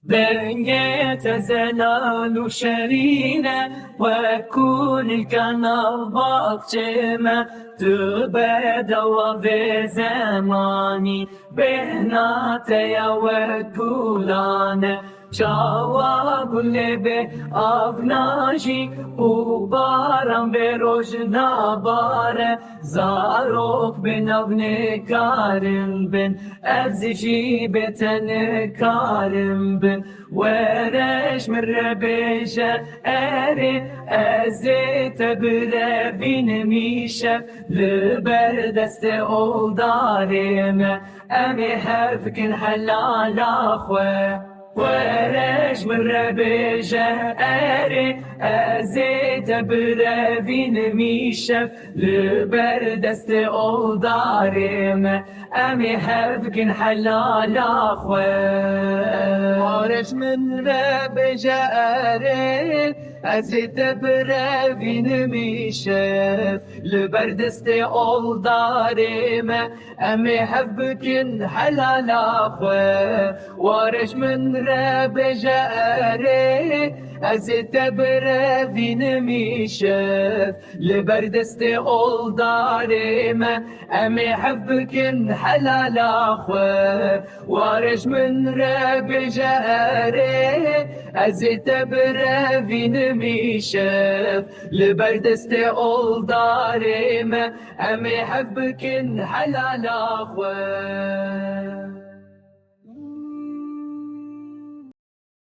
بقيت زلال شرينا وكل كان باقشما تبدا وفي زماني بهنات يا وكولانا جواب اللي بأفناجي وبارم بروجنا باره زاروك بن ابن كارم بن أزجي بتن كارم بن ورش من ربيشة أري أزيت برفين ميشة لبردست أول دارم أمي هفكن حلال أخوة ورش من ربيشة أري أزيت برفين ميشة لبردست أول دارم أمي هفكن حلال أخوة ورش من ربيشة أري أزيت برفين ميشة لبردست أول دارم أمي هفكن حلال أخوة ورش من ربيشة أري أزيت برفين ميشة لبردست أول دارم أمي حبكن حلال أخوة ورش من ربيشة أري أزيت برفين ميشة لبردست أول دارم أمي حبكن حلال أخوة